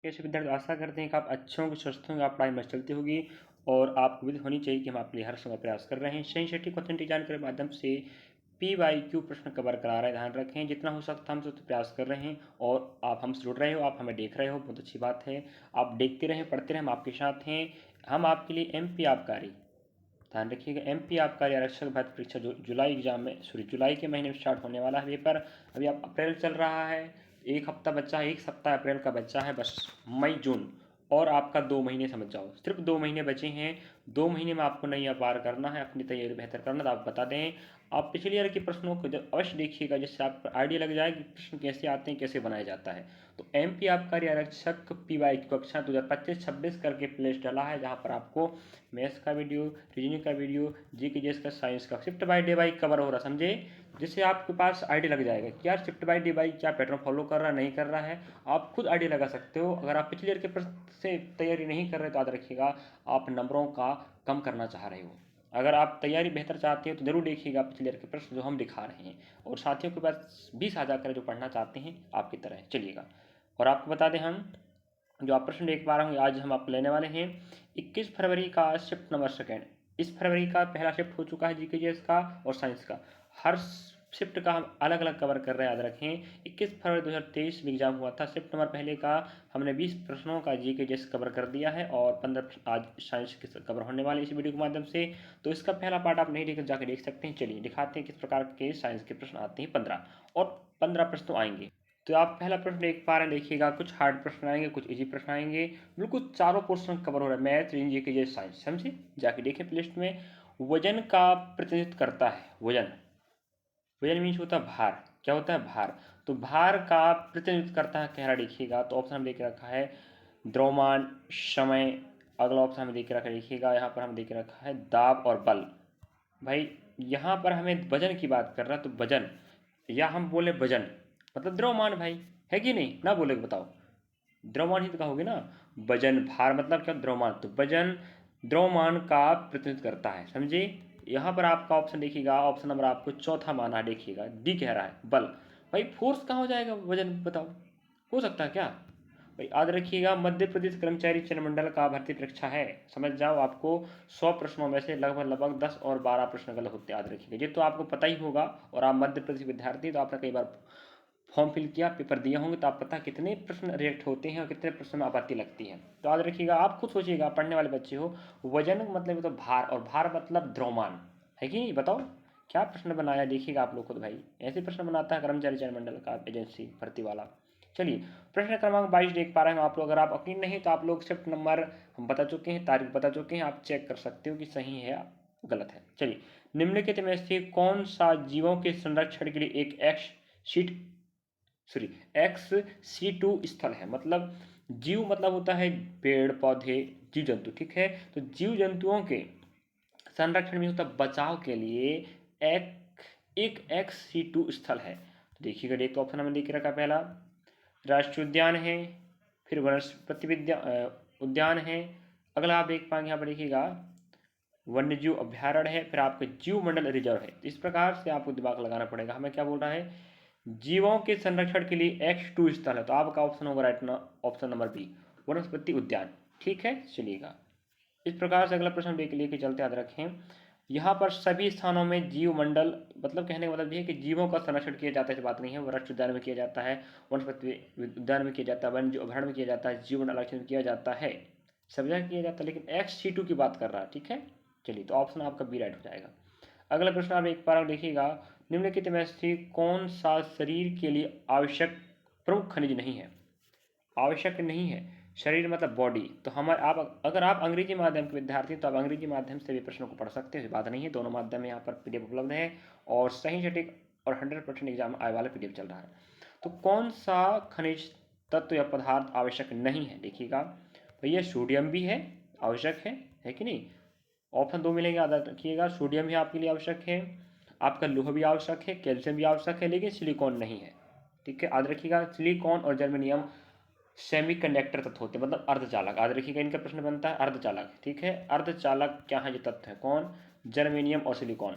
कैसे विद्यार्थी आशा करते हैं कि आप अच्छे होंगे, स्वस्थ होंगे, आप पढ़ाई मस्त चलती होगी और आपको भी होनी चाहिए कि हम आपके लिए हर समय प्रयास कर रहे हैं। सही सटीक ऑथेंटिक जानकारी के माध्यम से PYQ प्रश्न कवर करा रहे हैं। ध्यान रखें, जितना हो सकता हम सब प्रयास कर रहे हैं और आप हमसे जुड़ रहे हो, आप हमें देख रहे हो, बहुत अच्छी बात है। आप देखते रहें, पढ़ते रहें, हम आपके साथ हैं। हम आपके लिए MP आबकारी, ध्यान रखिएगा, MP आबकारी आरक्षक भर्ती परीक्षा जो जुलाई एग्जाम में जुलाई के महीने में स्टार्ट होने वाला है पेपर। अभी आप अप्रैल चल रहा है, एक हफ्ता बच्चा है, एक सप्ताह अप्रैल का बच्चा है, बस मई जून और आपका 2 महीने समझ जाओ, सिर्फ 2 महीने बचे हैं। 2 महीने में आपको नहीं पार करना है, अपनी तैयारी बेहतर करना। तो आप बता दें, आप पिछले ईयर के प्रश्नों को जब अवश्य देखिएगा, जिससे आपको आइडिया लग जाए कि प्रश्न कैसे आते हैं, कैसे बनाया जाता है। तो MP आबकारी आरक्षक PYQ कक्षा 2025-26 करके प्लेलिस्ट डाला है, जहाँ पर आपको मैथ्स का वीडियो, रीजनिंग का वीडियो, GK का, साइंस का shift by day by cover हो रहा, समझे, जिससे आपके पास आइडिया लग जाएगा कि यार शिफ्ट बाय डे बाई क्या पैटर्न फॉलो कर रहा है, नहीं कर रहा है। आप खुद आइडिया लगा सकते हो। अगर आप पिछले ईयर के प्रश्न से तैयारी नहीं कर रहे तो याद रखिएगा, आप नंबरों का कम करना चाह रहे हो। अगर आप तैयारी बेहतर चाहते हैं तो जरूर देखिएगा पिछले ईयर के प्रश्न जो हम दिखा रहे हैं, और साथियों के पास भी साझा करें जो पढ़ना चाहते हैं आपकी तरह। चलिएगा, और आपको बता दें, हम जो आप प्रश्न देख पा रहे होंगे, आज हम आपको लेने वाले हैं 21 फरवरी का शिफ्ट नंबर सेकेंड। इस फरवरी का पहला शिफ्ट हो चुका है GKGS का और साइंस का। हर शिफ्ट का हम अलग अलग कवर कर रहे हैं, याद रखें। 21 फरवरी 2023 में एग्जाम हुआ था, शिफ्ट नंबर पहले का हमने 20 प्रश्नों का GKGS कवर कर दिया है और 15 आज साइंस के कवर होने वाले इस वीडियो के माध्यम से। तो इसका पहला पार्ट आप नहीं देख जाके देख सकते हैं। चलिए दिखाते हैं किस प्रकार के साइंस के प्रश्न आते हैं। 15 और 15 प्रश्न तो आएंगे। तो आप पहला प्रश्न देख पा रहे हैं, देखिएगा, कुछ हार्ड प्रश्न आएंगे, कुछ इजी प्रश्न आएंगे, बिल्कुल चारों पोर्शन कवर हो रहा है, मैथ, रीजनिंग, जीके, साइंस, समझे। जाके देखें प्लेलिस्ट में। वजन का प्रतिनिधित्व करता है, वजन, वजन मीन्स होता है भार। क्या होता है? भार। तो भार का प्रतिनिधित्व करता है, कह रहा, देखिएगा। तो ऑप्शन हम देख रखा है द्रव्यमान, समय। अगला ऑप्शन हमें देख रखा है, देखिएगा, यहाँ पर हम देख रखा है दाब और बल। भाई यहाँ पर हमें वजन की बात कर रहा है, तो वजन, या हम बोले वजन मतलब द्रव्यमान, भाई, है कि नहीं? ना बोले बताओ, द्रव्यमान ही तो कहोगे ना। वजन, भार मतलब क्या? द्रव्यमान। तो वजन द्रव्यमान का प्रतिनिधित्व करता है, समझे। यहाँ पर आपका ऑप्शन देखिएगा, ऑप्शन नंबर आपको चौथा माना है, देखिएगा, डी कह रहा है बल। भाई फोर्स कहाँ हो जाएगा वजन, बताओ, हो सकता है क्या? भाई याद रखिएगा, मध्य प्रदेश कर्मचारी चयन मंडल का भर्ती परीक्षा है, समझ जाओ। आपको 100 प्रश्नों में से लगभग 10 और 12 प्रश्न गलत होते, याद रखिएगा। ये तो आपको पता ही होगा, और आप मध्य प्रदेश विद्यार्थी, तो आपने कई बार फॉर्म फिल किया, पेपर दिए होंगे, तो आप पता कितने प्रश्न रिजेक्ट होते हैं और कितने प्रश्न में आपत्ति लगती है। तो याद रखिएगा, आप खुद सोचिएगा, पढ़ने वाले बच्चे हो। वजन मतलब तो भार, और भार मतलब द्रव्यमान, है कि नहीं? बताओ क्या प्रश्न बनाया, देखिएगा आप लोग खुद। भाई ऐसे प्रश्न बनाता है कर्मचारी चयन मंडल का, एजेंसी भर्ती वाला। चलिए, प्रश्न क्रमांक 22 देख पा रहे हैं आप लोग। अगर आप यकीन नहीं तो आप लोग शिफ्ट नंबर हम बता चुके हैं, तारीख बता चुके हैं, आप चेक कर सकते हो कि सही है या गलत है। चलिए, निम्नलिखित में से कौन सा जीवों के संरक्षण के लिए एक XC2 स्थल है? मतलब जीव मतलब होता है पेड़ पौधे, जीव जंतु, ठीक है। तो जीव जंतुओं के संरक्षण में होता है बचाव के लिए एक XC2 स्थल है। तो देखिएगा, एक ऑप्शन हमें देख रखा, पहला राष्ट्रीय उद्यान है, फिर वनस्पति उद्यान है। अगला आप देख पाएंगे, यहाँ पर देखिएगा वन्यजीव अभ्यारण्य है, फिर आपका जीव मंडल रिजर्व है। इस प्रकार से आपको दिमाग लगाना पड़ेगा। हमें क्या बोल रहा है? जीवों के संरक्षण के लिए X2 स्थल है, तो आपका ऑप्शन होगा राइट ना, ऑप्शन नंबर बी, वनस्पति उद्यान, ठीक है। चलिएगा, इस प्रकार से अगला प्रश्न लेके चलते, याद रखें। यहाँ पर सभी स्थानों में जीव मंडल, मतलब कहने का मतलब ये है कि जीवों का संरक्षण किया जाता है, इस बात नहीं है। राष्ट्रीय उद्यान में किया जाता है, वनस्पति उद्यान में किया जाता है, वन्य अभ्यारण्य में किया जाता है, जीव मंडल में किया जाता है, सब जगह किया जाता है, लेकिन XC2 की बात कर रहा है, ठीक है। चलिए, तो ऑप्शन आपका बी राइट हो जाएगा। अगला प्रश्न आप एक बार देखिएगा, निम्नलिखित में से कौन सा शरीर के लिए आवश्यक प्रमुख खनिज नहीं है? आवश्यक नहीं है, शरीर मतलब बॉडी। तो हमारे आप अगर आप अंग्रेजी माध्यम के विद्यार्थी, तो आप अंग्रेजी माध्यम से भी प्रश्नों को पढ़ सकते हो, बात नहीं है। दोनों माध्यम में यहाँ पर PDF उपलब्ध है, और सही सटीक और 100% एग्जाम आए वाला PDF चल रहा है। तो कौन सा खनिज तत्व या पदार्थ आवश्यक नहीं है? देखिएगा भैया, सोडियम भी है, आवश्यक है कि नहीं? ऑप्शन 2 मिलेंगे, याद रखिएगा। सोडियम भी आपके लिए आवश्यक है, आपका लोहा भी आवश्यक है, कैल्शियम भी आवश्यक है, लेकिन सिलिकॉन नहीं है, ठीक है। याद रखिएगा, सिलिकॉन और जर्मेनियम सेमीकंडक्टर तत्व होते हैं, मतलब अर्धचालक। याद रखिएगा, इनका प्रश्न बनता है अर्धचालक, ठीक है। अर्धचालक क्या है? जो तत्व है कौन? जर्मेनियम और सिलिकॉन।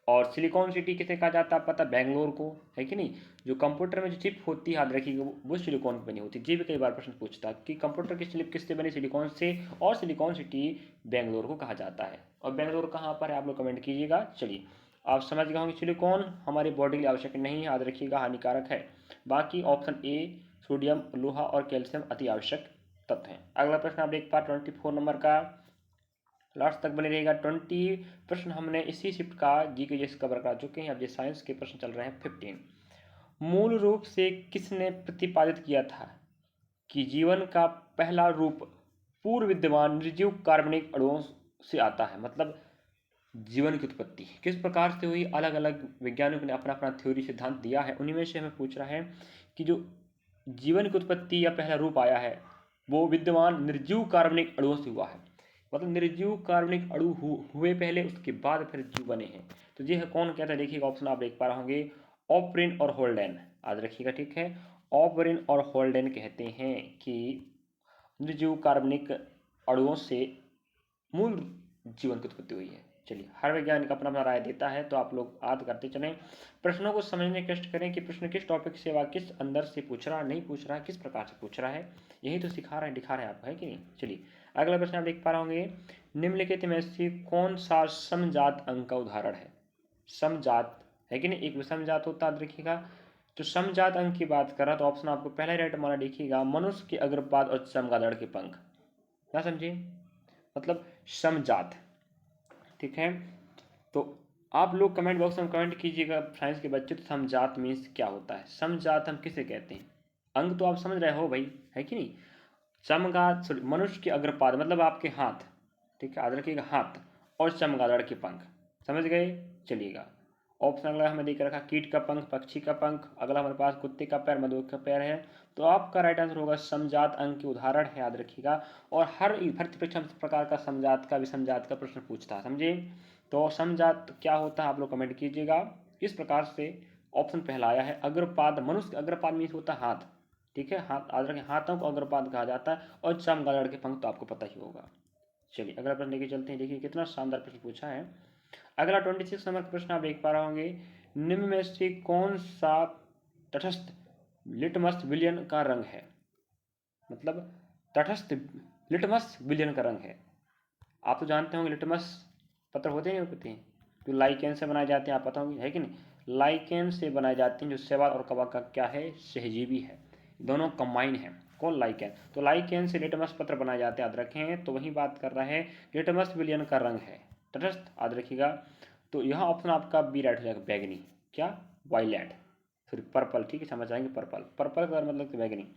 और सिलिकॉन सिटी किसे कहा जाता है पता, बेंगलोर को, है कि नहीं। जो कंप्यूटर में जो चिप होती है याद रखिएगा वो सिलिकॉन बनी होती है। जी भी कई बार प्रश्न पूछता है कि कंप्यूटर की चिप किससे बनी, सिलिकॉन से, और सिलिकॉन सिटी बेंगलोर को कहा जाता है। और बेंगलोर कहाँ पर है आप लोग कमेंट कीजिएगा। चलिए आप समझ गए होंगे सिलिकॉन हमारी बॉडी के लिए आवश्यक नहीं है, याद रखिएगा हानिकारक है। बाकी ऑप्शन ए सोडियम, लोहा और कैल्शियम अति आवश्यक तत्व हैं। अगला प्रश्न आप देख पा 24 नंबर का, लास्ट तक बने रहेगा। 20 प्रश्न हमने इसी शिफ्ट का जी के जैसे कवर करा चुके हैं। अब ये साइंस के प्रश्न चल रहे हैं 15। मूल रूप से किसने प्रतिपादित किया था कि जीवन का पहला रूप पूर्व विद्यमान निर्जीव कार्बनिक अणुओं से आता है। मतलब जीवन की उत्पत्ति किस प्रकार से हुई, अलग अलग वैज्ञानिकों ने अपना अपना थ्योरी सिद्धांत दिया है, उन्हीं में से हमें पूछ रहा है कि जो जीवन की उत्पत्ति या पहला रूप आया है वो विद्यमान निर्जीव कार्बनिक अणुओं से हुआ है। मतलब निर्जीव कार्बनिक अणु हुए पहले, उसके बाद फिर जीव बने हैं। तो ये है कौन कहता है, देखिएगा ऑप्शन आप देख पा रहे होंगे, ऑपरिन और होल्डेन, याद रखिएगा ठीक है। ऑपरिन और होल्डेन कहते हैं कि निर्जीव कार्बनिक अणुओं से मूल जीवन की उत्पत्ति हुई है। चलिए हर वैज्ञानिक अपना अपना राय देता है, तो आप लोग याद करते चलें। प्रश्नों को समझने की कोशिश करें कि प्रश्न किस टॉपिक से व किस अंदर से पूछ रहा है, नहीं पूछ रहा है, किस प्रकार से पूछ रहा है, यही तो सिखा रहा है दिखा रहा है आपको, है कि नहीं। चलिए अगला प्रश्न आप देख पा रहे होंगे, निम्नलिखित में से कौन सा समजात अंग का उदाहरण है। समजात है कि नहीं, एक विषमजात होता है, देखिएगा। तो समजात अंग की बात कर रहा तो ऑप्शन आपको पहला राइट माना, देखिएगा मनुष्य के अग्रपाद और चमगादड़ के पंख। क्या समझे, मतलब समजात, ठीक है। तो आप लोग कमेंट बॉक्स में कमेंट कीजिएगा साइंस के बच्चे, तो समजात मीन्स क्या होता है, समजात हम किसे कहते हैं। अंग तो आप समझ रहे हो भाई, है कि नहीं। चमगाद मनुष्य के अग्रपाद मतलब आपके हाथ, ठीक है, याद रखिएगा हाथ, और चमगादड़ के पंख, समझ गए। चलिएगा ऑप्शन अगला हमें देख रखा, कीट का पंख, पक्षी का पंख, अगला हमारे पास कुत्ते का पैर, मधुमक्खी का पैर है। तो आपका राइट आंसर होगा समजात अंग के उदाहरण है, याद रखिएगा। और हर भर्ती परीक्षा में इस प्रकार का समजात का विसमजात का प्रश्न पूछता है, समझे। तो समजात क्या होता है आप लोग कमेंट कीजिएगा। इस प्रकार से ऑप्शन पहला आया है, अग्रपाद, मनुष्य अग्रपाद मीन्स होता है हाथ, ठीक है, हाथ याद रखें, हाथों को अग्रपाद कहा जाता है, और चमगादड़ के पंख तो आपको पता ही होगा। चलिए अगला प्रश्न लेके चलते हैं, देखिए कितना शानदार प्रश्न पूछा है। अगला 26 नंबर का प्रश्न आप देख पा रहे होंगे, निम्न में से कौन सा तटस्थ लिटमस विलियन का रंग है। मतलब तटस्थ लिटमस विलियन का रंग है। आप तो जानते होंगे लिटमस पत्र होते हैं, होते हैं जो लाइकेन से बनाए जाते हैं, आप पता होंगे, है कि नहीं। लाइकेन से बनाए जाते हैं, जो शैवाल और कवक का क्या है, सहजीवी है, दोनों कंबाइन है। कौन, लाइकेन। तो लाइकेन से लिटमस पत्र बनाए जाते हैं, याद रखें। तो वही बात कर रहा है, लिटमस विलियन का रंग है तटस्थ, याद रखिएगा। तो यहाँ ऑप्शन आपका बी राइट हो जाएगा, बैगनी, क्या, वायलेट, फिर पर्पल, ठीक है, समझ आएंगे, पर्पल, पर्पल का मतलब बैगनी।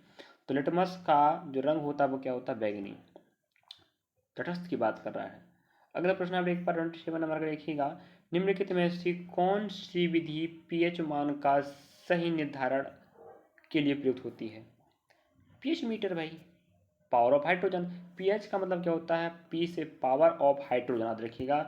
तो लिटमस का जो रंग होता है वो क्या होता है, बैगनी, तटस्थ की बात कर रहा है। अगला प्रश्न आप एक बार 27 नंबर का देखिएगा, निम्नलिखित में से कौन सी विधि पीएच मान का सही निर्धारण के लिए प्रयुक्त होती है। पीएच मीटर भाई, पावर ऑफ हाइड्रोजन। पीएच का मतलब क्या होता है, पी से पावर ऑफ हाइड्रोजन, याद रखिएगा।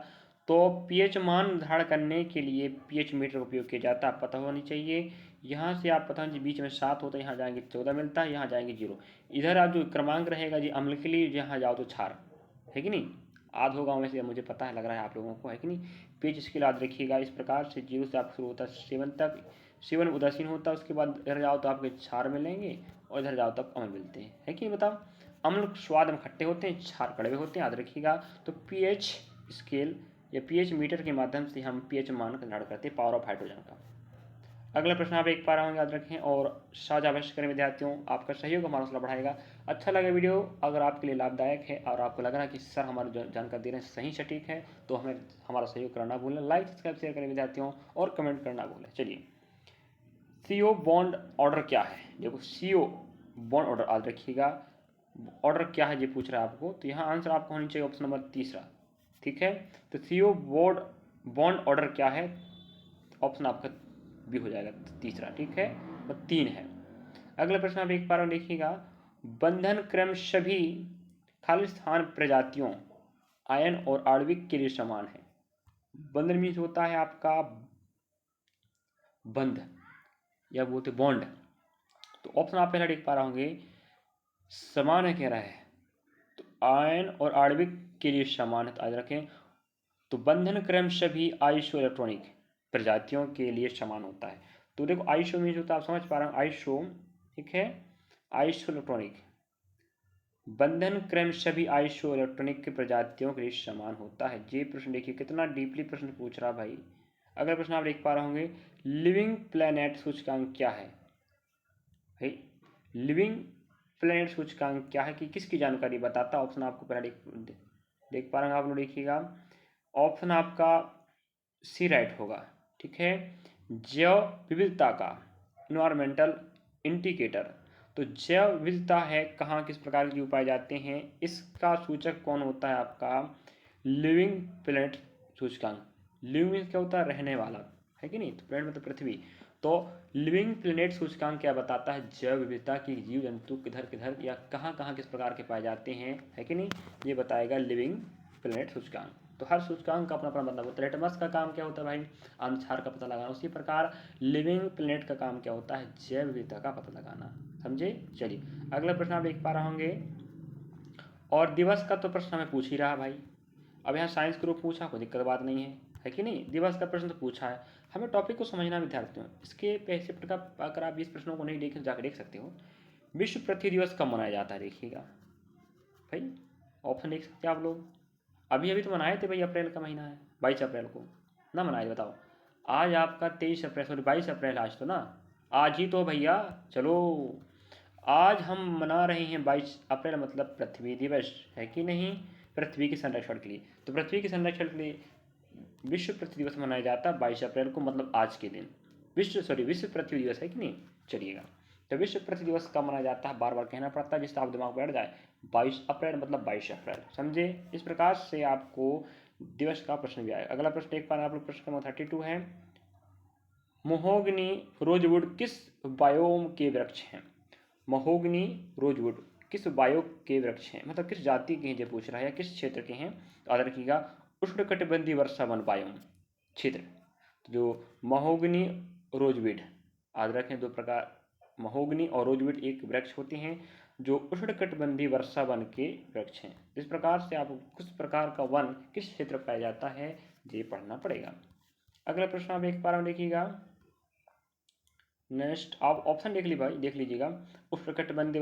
तो पीएच मान निर्धारण करने के लिए पीएच मीटर का उपयोग किया जाता है, पता होनी चाहिए। यहाँ से आप पता होंगे बीच में 7 होता है, यहाँ जाएंगे 14 मिलता है, यहाँ जाएंगे 0। इधर आप जो क्रमांक रहेगा जी अम्ल के लिए, यहाँ जाओ तो क्षार, है कि नहीं। आध होगा वैसे, मुझे पता है, लग रहा है आप लोगों को, है कि नहीं। पेज स्केल याद रखिएगा, इस प्रकार से 0 से आप शुरू होता है 7 तक, 7 उदासीन होता है, उसके बाद इधर जाओ तो आपके क्षार मिलेंगे, और इधर जाओ तब अम्ल मिलते हैं, है कि नहीं, बताओ। अम्ल स्वाद में खट्टे होते हैं, क्षार कड़वे होते हैं, याद रखिएगा। तो पीएच स्केल या पीएच मीटर के माध्यम से हम पीएच मान का निर्धारण करते हैं, पावर ऑफ हाइड्रोजन का। अगला प्रश्न आप एक पा रहे होंगे, याद रखें, और साझा अवश्य करें विद्यार्थियों, आपका सहयोग हमारा हौसला बढ़ाएगा। अच्छा लगा वीडियो, अगर आपके लिए लाभदायक है और आपको लग रहा है कि सर हमारी जो जानकारी दे रहे हैं सही सटीक है, तो हमें हमारा सहयोग करना भूलें, लाइक सब्सक्राइब शेयर करें विद्यार्थियों, और कमेंट करना भूलें। चलिए सीओ बॉन्ड ऑर्डर क्या है, देखो सीओ बॉन्ड ऑर्डर याद रखिएगा, ऑर्डर क्या है ये पूछ रहा है आपको, तो यहाँ आंसर आपको होनी चाहिए ऑप्शन नंबर तीसरा, ठीक है। तो सीओ बॉन्ड ऑर्डर क्या है, ऑप्शन आपका भी हो जाएगा तीसरा, ठीक है, तो 3 है। अगला प्रश्न आप एक बार देखिएगा, बंधन क्रम सभी खालिस्तान प्रजातियों आयन और आणविक के लिए समान है। बंधन मीन्स होता है आपका बंध, या बोलते बॉन्ड। तो ऑप्शन आप पहला देख पा रहे होंगे, समान है कह रहा है, तो आयन और आणविक के लिए समान है, तो याद रखें। तो बंधन क्रम सभी आइसो इलेक्ट्रॉनिक, प्रजातियों के लिए समान होता है। तो देखो आइसो मीन्स होता है, आप समझ पा रहे हो, आइसो, ठीक है, आइसो इलेक्ट्रॉनिक बंधन क्रम सभी आइसो इलेक्ट्रॉनिक की प्रजातियों के लिए समान होता है। ये प्रश्न देखिए कितना डीपली प्रश्न पूछ रहा भाई। अगला प्रश्न आप देख पा रहे होंगे, लिविंग प्लैनेट सूचकांक क्या है भाई? लिविंग प्लैनेट सूचकांक क्या है कि किसकी जानकारी बताता? ऑप्शन आपको पहले देख पा रहे हैं आप लोग, देखिएगा ऑप्शन आपका सी राइट होगा, ठीक है। जैव विविधता का इन्वायरमेंटल इंडिकेटर, तो जैव विविधता है कहाँ किस प्रकार की पाए जाते हैं, इसका सूचक कौन होता है आपका? लिविंग प्लेनेट सूचकांक। लिविंग मीन्स क्या होता है? रहने वाला, है कि नहीं? तो प्लेनेट मतलब पृथ्वी। तो लिविंग प्लेनेट सूचकांक क्या बताता है? जैव विविधता की जीव जंतु किधर किधर या कहाँ कहाँ किस प्रकार के पाए जाते हैं, है कि नहीं, ये बताएगा लिविंग प्लेनेट सूचकांक। तो हर सूचकांक का अपना अपना मतलब होता है। लिटमस का काम क्या होता है भाई? अनुसार का पता लगाना। उसी प्रकार लिविंग प्लेनेट का काम क्या होता है? जैव विविधता का पता लगाना। समझे? चलिए अगला प्रश्न आप देख पा रहे होंगे, और दिवस का तो प्रश्न हमें पूछ ही रहा भाई। अब यहाँ साइंस ग्रुप पूछा, कोई दिक्कत बात नहीं है कि नहीं? दिवस का प्रश्न तो पूछा है, हमें टॉपिक को समझना विद्यार्थियों। इसके पैसे का अगर आप 20 प्रश्नों को नहीं देखें जाकर देख सकते हो। विश्व पृथ्वी दिवस कब मनाया जाता है? देखिएगा भाई, ऑप्शन देख सकते हैं आप लोग। अभी अभी तो मनाए थे भाई, अप्रैल का महीना है, 22 अप्रैल को ना मनाए? बताओ, आज आपका 23 अप्रैल, सॉरी 22 अप्रैल आज तो ना, आज ही तो भैया। चलो आज हम मना रहे हैं 22 अप्रैल मतलब पृथ्वी दिवस, है कि नहीं? पृथ्वी के संरक्षण के लिए। तो पृथ्वी के संरक्षण के लिए विश्व पृथ्वी दिवस मनाया जाता है 22 अप्रैल को, मतलब आज के दिन। विश्व पृथ्वी दिवस, है कि नहीं? चलिएगा, तो विश्व पृथ्वी दिवस कब मनाया जाता है? बार बार कहना पड़ता है जिससे आप दिमाग बैठ जाए। 22 अप्रैल मतलब 22 अप्रैल, समझे? इस प्रकार से आपको दिवस का प्रश्न भी आएगा। अगला प्रश्न देख पा रहे हैं आप लोग, प्रश्न नंबर 32 है, महोगनी रोजवुड किस बायोम के वृक्ष हैं? महोगनी रोजवुड किस बायो के वृक्ष हैं, मतलब किस जाति के हैं, जो पूछ रहा है, या किस क्षेत्र के हैं? तो याद रखिएगा उष्णकटिबंधीय वर्षावन बायोम क्षेत्र। तो जो महोगनी रोजवुड, याद रखें दो प्रकार, महोगनी और रोजवुड एक वृक्ष होते हैं जो उष्णकटिबंधीय वर्षा वन के वृक्ष हैं। इस प्रकार से आपको किस प्रकार का वन किस क्षेत्र पाया जाता है ये पढ़ना पड़ेगा। अगला प्रश्न आप देख पा रहे हो, देखिएगा नेक्स्ट, आप ऑप्शन देख ली भाई, देख लीजिएगा। उष्णकटिबंधीय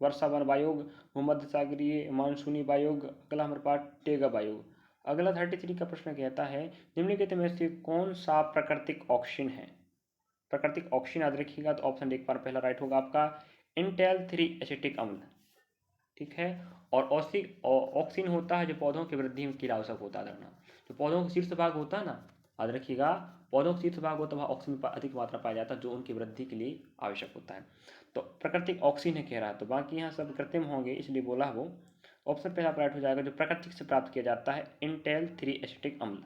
वर्षावन वायोग, भूमध्य सागरीय मानसूनी वायोग। अगला हमारे पास टेगा वायोग। अगला 33 का प्रश्न कहता है, निम्नलिखित में से कौन सा प्राकृतिक ऑक्सीजन है? प्राकृतिक ऑक्सीजन याद रखिएगा, तो ऑप्शन देख पा रहे, पहला राइट होगा आपका इंटेल 3 एसिटिक अम्ल, ठीक है। और ऑक्सीजन होता है जो पौधों की वृद्धि के लिए आवश्यक होता है धरना। जो पौधों का शीर्ष भाग होता है ना, याद रखिएगा, पौधों का शीर्ष भाग होता है, वहाँ ऑक्सीजन अधिक मात्रा पाया जाता है जो उनकी वृद्धि के लिए आवश्यक होता है। तो प्राकृतिक ऑक्सीजन है कह रहा है, तो बाकी यहाँ सब कृत्रिम होंगे इसलिए बोला वो। ऑप्शन पहला राइट हो जाएगा, जो प्राकृतिक से प्राप्त किया जाता है इंटेल 3 एसिटिक अम्ल,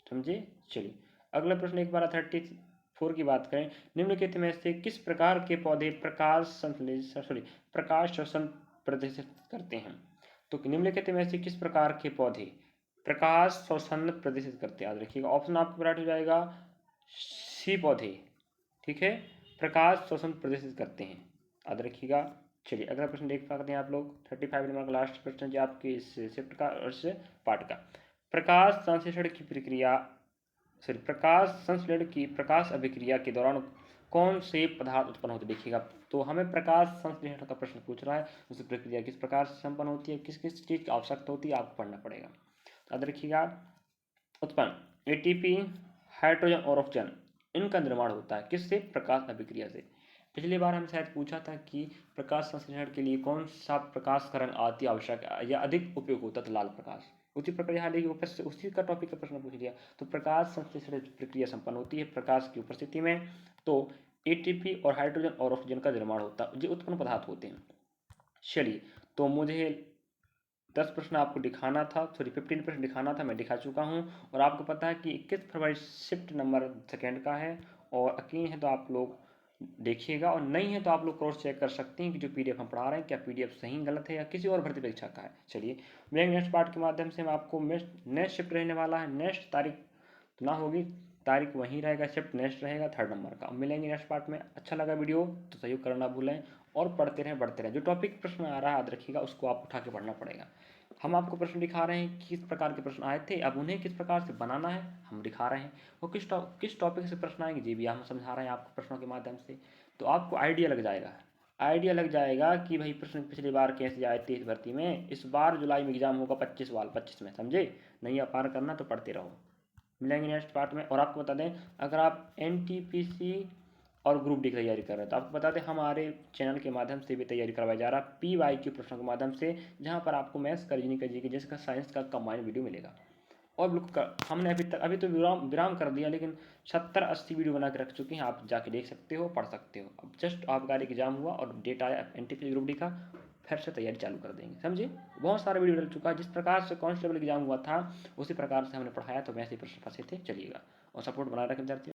समझे? चलिए अगला प्रश्न एक बार 34 की बात करें, निम्नलिखित में से किस प्रकार के पौधे प्रकाश श्वसन प्रदर्शित करते हैं? तो निम्नलिखित में से किस प्रकार के पौधे प्रकाश श्वसन प्रदर्शित करते हैं? याद रखिएगा ऑप्शन आपको राइट हो जाएगा सी पौधे, ठीक है, प्रकाश श्वसन प्रदर्शित करते हैं, याद रखिएगा। चलिए अगला प्रश्न देख पाते हैं आप लोग, 35 नंबर का लास्ट प्रश्न जो आपके इस शिफ्ट का और इस पार्ट का, प्रकाश संश्लेषण की प्रक्रिया, सॉरी प्रकाश संश्लेषण की प्रकाश अभिक्रिया के दौरान कौन से पदार्थ उत्पन्न होते? देखिएगा, तो हमें प्रकाश संश्लेषण का प्रश्न पूछ रहा है, उस प्रक्रिया किस प्रकार से संपन्न होती है, किस किस चीज़ की आवश्यकता होती है, आपको पढ़ना पड़ेगा। याद रखिएगा, उत्पन्न एटीपी, हाइड्रोजन और ऑक्सीजन, इनका निर्माण होता है किससे? प्रकाश अभिक्रिया से। पिछली बार हम शायद पूछा था कि प्रकाश संश्लेषण के लिए कौन सा प्रकाश का रंग अति आवश्यक या अधिक उपयोग होता था? लाल प्रकाश। उसी प्रकार यहाँ देखिए ऊपर से उसी का टॉपिक का प्रश्न पूछ लिया। तो प्रकाश संश्लेषण प्रक्रिया संपन्न होती है प्रकाश की उपस्थिति में, तो एटीपी और हाइड्रोजन और ऑक्सीजन का निर्माण होता है, जो उत्पन्न पदार्थ होते हैं। चलिए, तो मुझे 10 प्रश्न आपको दिखाना था, सॉरी 15 प्रश्न दिखाना था, मैं दिखा चुका हूँ। और आपको पता है कि 21 फरवरी शिफ्ट नंबर 2 का है, और यकीन है तो आप लोग देखिएगा, और नहीं है तो आप लोग क्रॉस चेक कर सकते हैं कि जो पीडीएफ हम पढ़ा रहे हैं क्या पीडीएफ सही गलत है या किसी और भर्ती परीक्षा का है। चलिए मिलेंगे नेक्स्ट पार्ट के माध्यम से। मैं आपको नेक्स्ट शिफ्ट रहने वाला है, नेक्स्ट तारीख तो ना होगी, तारीख वहीं रहेगा, शिफ्ट नेक्स्ट रहेगा 3rd नंबर का। मिलेंगे नेक्स्ट पार्ट में। अच्छा लगा वीडियो तो सहयोग करना भूलें, और पढ़ते रहें बढ़ते रहें। जो टॉपिक प्रश्न आ रहा है याद रखिएगा, उसको आप उठा के पढ़ना पड़ेगा। हम आपको प्रश्न दिखा रहे हैं कि किस प्रकार के प्रश्न आए थे, अब उन्हें किस प्रकार से बनाना है हम दिखा रहे हैं। वो किस टॉपिक से प्रश्न आएंगे ये भी हम समझा रहे हैं आपको प्रश्नों के माध्यम से। तो आपको आइडिया लग जाएगा, आइडिया लग जाएगा कि भाई प्रश्न पिछली बार कैसे आए थे इस भर्ती में। इस बार जुलाई में एग्जाम होगा 25 वाल 25 में, समझे। नहीं आप पार करना तो पढ़ते रहो। मिलेंगे नेक्स्ट पार्ट में। और आपको बता दें, अगर आप NTPC और ग्रुप डी की तैयारी कर रहे हैं तो आपको बता दें हमारे चैनल के माध्यम से भी तैयारी करवाया जा रहा है PYQ प्रश्नों के माध्यम से, जहाँ पर आपको मैथ्स का, रीजनिंग का, जीके जैसे का साइंस का कंबाइंड वीडियो मिलेगा। और बिल्कुल हमने अभी तो विराम विराम कर दिया, लेकिन 70-80 वीडियो बना के रख चुके हैं, आप जाके देख सकते हो, पढ़ सकते हो। अब जस्ट आपका एग्जाम हुआ और डेट आया NTPC ग्रुप डी का, फिर से तैयारी चालू कर देंगे, समझे। बहुत सारा वीडियो डल चुका है, जिस प्रकार से कांस्टेबल एग्जाम हुआ था उसी प्रकार से हमने पढ़ाया, तो वैसे ही प्रश्न फंसे थे। चलिएगा और सपोर्ट बना रखें विद्यार्थियों।